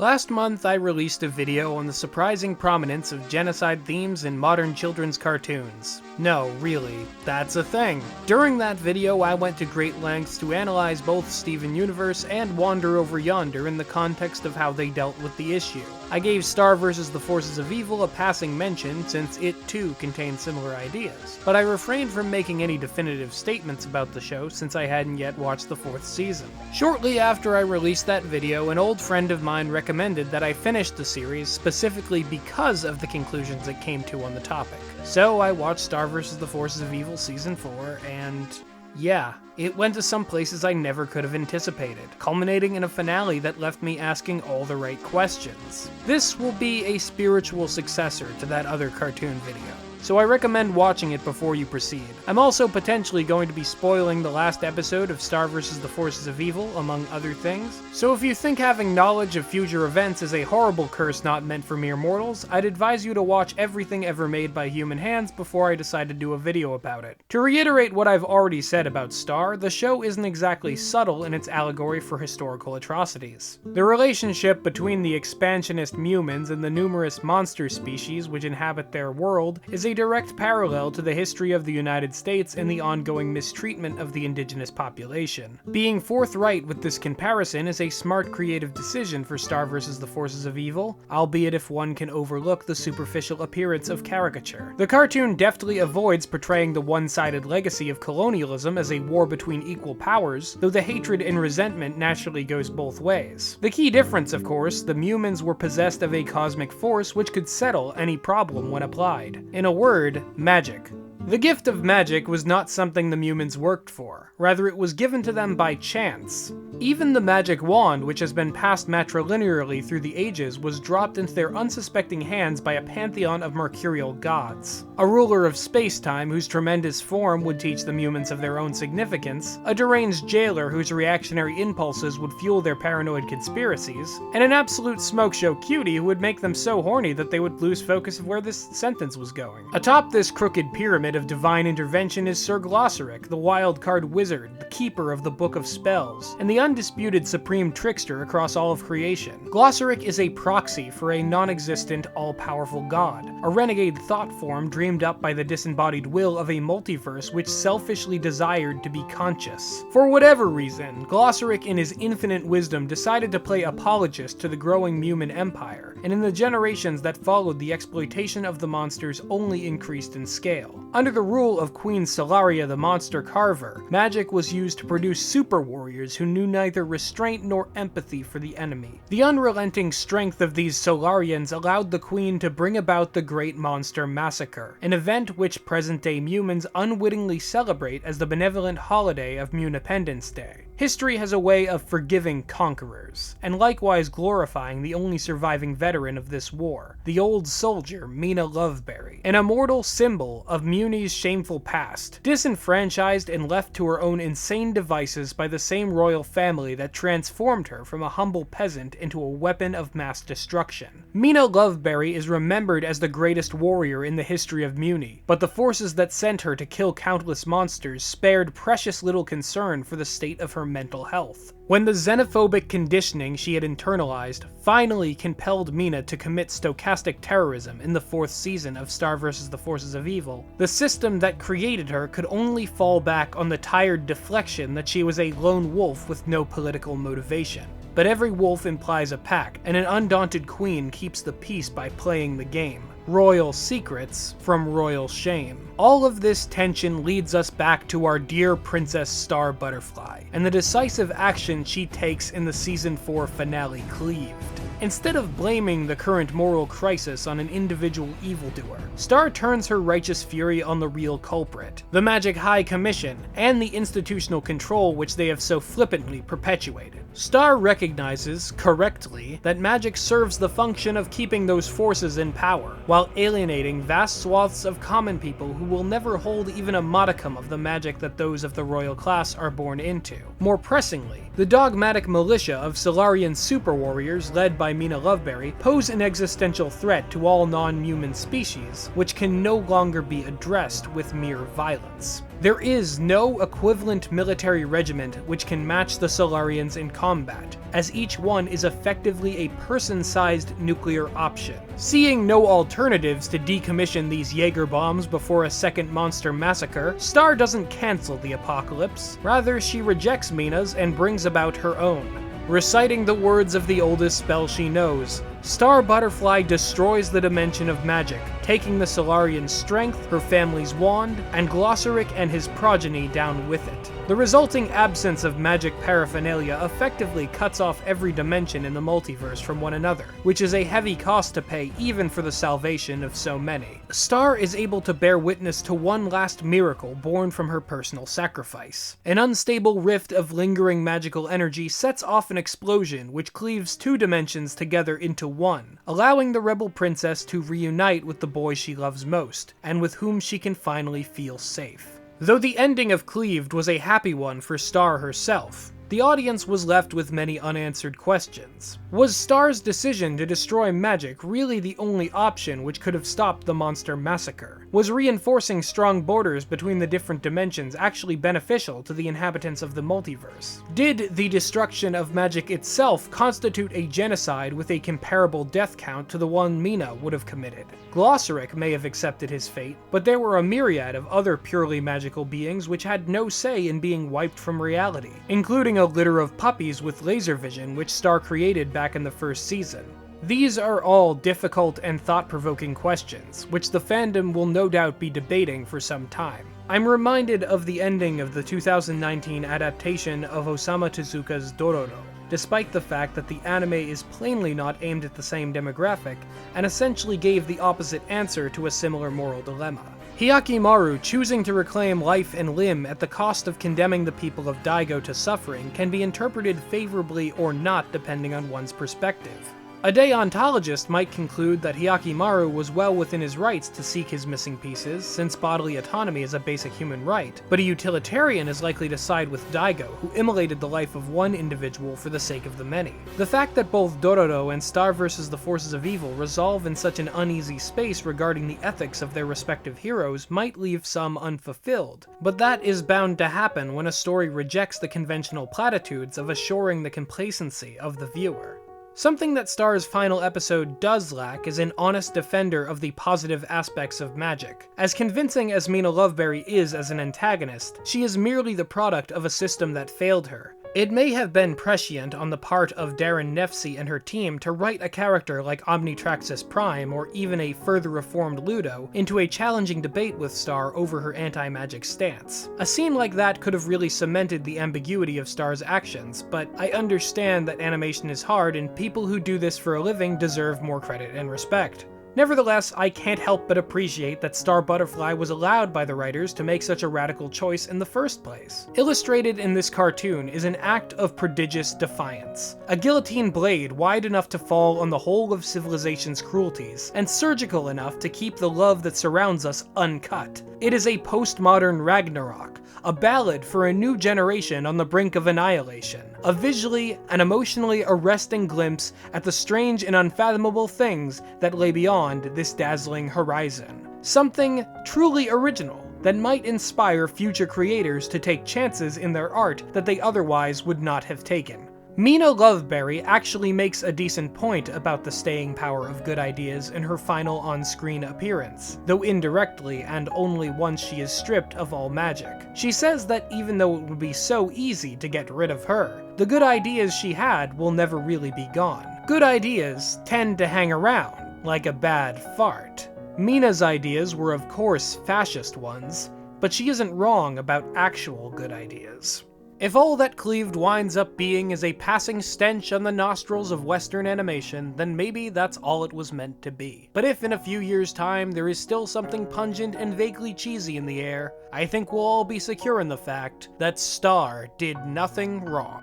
Last month, I released a video on the surprising prominence of genocide themes in modern children's cartoons. No, really, that's a thing. During that video, I went to great lengths to analyze both Steven Universe and Wander Over Yonder in the context of how they dealt with the issue. I gave Star vs. the Forces of Evil a passing mention since it too contained similar ideas, but I refrained from making any definitive statements about the show since I hadn't yet watched the 4th season. Shortly after I released that video, an old friend of mine recommended that I finish the series specifically because of the conclusions it came to on the topic. So I watched Star vs. the Forces of Evil Season 4, and yeah, it went to some places I never could have anticipated, culminating in a finale that left me asking all the right questions. This will be a spiritual successor to that other cartoon video, so I recommend watching it before you proceed. I'm also potentially going to be spoiling the last episode of Star vs. the Forces of Evil, among other things, so if you think having knowledge of future events is a horrible curse not meant for mere mortals, I'd advise you to watch everything ever made by human hands before I decide to do a video about it. To reiterate what I've already said about Star, the show isn't exactly subtle in its allegory for historical atrocities. The relationship between the expansionist humans and the numerous monster species which inhabit their world is a direct parallel to the history of the United States and the ongoing mistreatment of the indigenous population. Being forthright with this comparison is a smart creative decision for Star vs. the Forces of Evil, albeit if one can overlook the superficial appearance of caricature. The cartoon deftly avoids portraying the one-sided legacy of colonialism as a war between equal powers, though the hatred and resentment naturally goes both ways. The key difference, of course, the humans were possessed of a cosmic force which could settle any problem when applied. In a word, magic. The gift of magic was not something the humans worked for, rather it was given to them by chance. Even the magic wand, which has been passed matrilinearly through the ages, was dropped into their unsuspecting hands by a pantheon of mercurial gods. A ruler of space-time whose tremendous form would teach them humans of their own significance, a deranged jailer whose reactionary impulses would fuel their paranoid conspiracies, and an absolute smoke show cutie who would make them so horny that they would lose focus of where this sentence was going. Atop this crooked pyramid of divine intervention is Sir Glossaric, the wild card wizard, the keeper of the Book of Spells, and the undisputed supreme trickster across all of creation. Glossaric is a proxy for a non-existent, all-powerful god, a renegade thought form dreamed up by the disembodied will of a multiverse which selfishly desired to be conscious. For whatever reason, Glossaric in his infinite wisdom decided to play apologist to the growing human empire, and in the generations that followed, the exploitation of the monsters only increased in scale. Under the rule of Queen Solaria the Monster Carver, magic was used to produce super warriors who knew neither restraint nor empathy for the enemy. The unrelenting strength of these Solarians allowed the Queen to bring about the Great Monster Massacre, an event which present-day humans unwittingly celebrate as the benevolent holiday of Munipendence Day. History has a way of forgiving conquerors, and likewise glorifying the only surviving veteran of this war, the old soldier Mina Loveberry, an immortal symbol of Muni's shameful past, disenfranchised and left to her own insane devices by the same royal family that transformed her from a humble peasant into a weapon of mass destruction. Mina Loveberry is remembered as the greatest warrior in the history of Muni, but the forces that sent her to kill countless monsters spared precious little concern for the state of her mental health. When the xenophobic conditioning she had internalized finally compelled Mina to commit stochastic terrorism in the 4th season of Star vs. the Forces of Evil, the system that created her could only fall back on the tired deflection that she was a lone wolf with no political motivation. But every wolf implies a pack, and an undaunted queen keeps the peace by playing the game. Royal secrets from royal shame. All of this tension leads us back to our dear Princess Star Butterfly, and the decisive action she takes in the Season 4 finale, Cleaved. Instead of blaming the current moral crisis on an individual evildoer, Star turns her righteous fury on the real culprit, the Magic High Commission, and the institutional control which they have so flippantly perpetuated. Star recognizes, correctly, that magic serves the function of keeping those forces in power, while alienating vast swaths of common people who will never hold even a modicum of the magic that those of the royal class are born into. More pressingly, the dogmatic militia of Solarian super warriors led by by Mina Loveberry pose an existential threat to all non-human species, which can no longer be addressed with mere violence. There is no equivalent military regiment which can match the Solarians in combat, as each one is effectively a person-sized nuclear option. Seeing no alternatives to decommission these Jaeger bombs before a second monster massacre, Star doesn't cancel the apocalypse. Rather, she rejects Mina's and brings about her own. Reciting the words of the oldest spell she knows, Star Butterfly destroys the dimension of magic, taking the Solarian's strength, her family's wand, and Glossaric and his progeny down with it. The resulting absence of magic paraphernalia effectively cuts off every dimension in the multiverse from one another, which is a heavy cost to pay even for the salvation of so many. Star is able to bear witness to one last miracle born from her personal sacrifice. An unstable rift of lingering magical energy sets off an explosion which cleaves two dimensions together into one, allowing the rebel princess to reunite with the boy she loves most, and with whom she can finally feel safe. Though the ending of Cleaved was a happy one for Star herself, the audience was left with many unanswered questions. Was Star's decision to destroy magic really the only option which could have stopped the monster massacre? Was reinforcing strong borders between the different dimensions actually beneficial to the inhabitants of the multiverse? Did the destruction of magic itself constitute a genocide with a comparable death count to the one Mina would have committed? Glossaric may have accepted his fate, but there were a myriad of other purely magical beings which had no say in being wiped from reality, including a litter of puppies with laser vision which Star created back in the first season. These are all difficult and thought-provoking questions, which the fandom will no doubt be debating for some time. I'm reminded of the ending of the 2019 adaptation of Osamu Tezuka's Dororo, despite the fact that the anime is plainly not aimed at the same demographic, and essentially gave the opposite answer to a similar moral dilemma. Hyakimaru choosing to reclaim life and limb at the cost of condemning the people of Daigo to suffering can be interpreted favorably or not depending on one's perspective. A deontologist might conclude that Hyakimaru was well within his rights to seek his missing pieces, since bodily autonomy is a basic human right, but a utilitarian is likely to side with Daigo, who immolated the life of one individual for the sake of the many. The fact that both Dororo and Star vs. the Forces of Evil resolve in such an uneasy space regarding the ethics of their respective heroes might leave some unfulfilled, but that is bound to happen when a story rejects the conventional platitudes of assuring the complacency of the viewer. Something that Star's final episode does lack is an honest defender of the positive aspects of magic. As convincing as Mina Loveberry is as an antagonist, she is merely the product of a system that failed her. It may have been prescient on the part of Darren Nefsi and her team to write a character like Omnitraxis Prime or even a further reformed Ludo into a challenging debate with Star over her anti-magic stance. A scene like that could have really cemented the ambiguity of Star's actions, but I understand that animation is hard and people who do this for a living deserve more credit and respect. Nevertheless, I can't help but appreciate that Star Butterfly was allowed by the writers to make such a radical choice in the first place. Illustrated in this cartoon is an act of prodigious defiance. A guillotine blade wide enough to fall on the whole of civilization's cruelties, and surgical enough to keep the love that surrounds us uncut. It is a postmodern Ragnarok, a ballad for a new generation on the brink of annihilation, a visually and emotionally arresting glimpse at the strange and unfathomable things that lay beyond this dazzling horizon. Something truly original that might inspire future creators to take chances in their art that they otherwise would not have taken. Mina Loveberry actually makes a decent point about the staying power of good ideas in her final on-screen appearance, though indirectly and only once she is stripped of all magic. She says that even though it would be so easy to get rid of her, the good ideas she had will never really be gone. Good ideas tend to hang around, like a bad fart. Mina's ideas were of course fascist ones, but she isn't wrong about actual good ideas. If all that Cleaved winds up being is a passing stench on the nostrils of Western animation, then maybe that's all it was meant to be. But if in a few years' time there is still something pungent and vaguely cheesy in the air, I think we'll all be secure in the fact that Star did nothing wrong.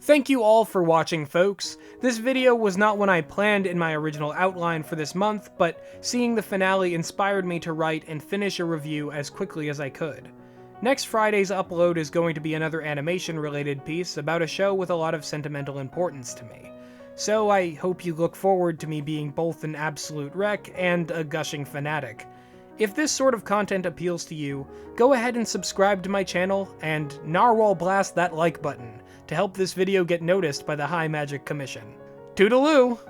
Thank you all for watching, folks. This video was not one I planned in my original outline for this month, but seeing the finale inspired me to write and finish a review as quickly as I could. Next Friday's upload is going to be another animation-related piece about a show with a lot of sentimental importance to me. so I hope you look forward to me being both an absolute wreck and a gushing fanatic. If this sort of content appeals to you, go ahead and subscribe to my channel, and narwhal blast that like button to help this video get noticed by the High Magic Commission. Toodaloo!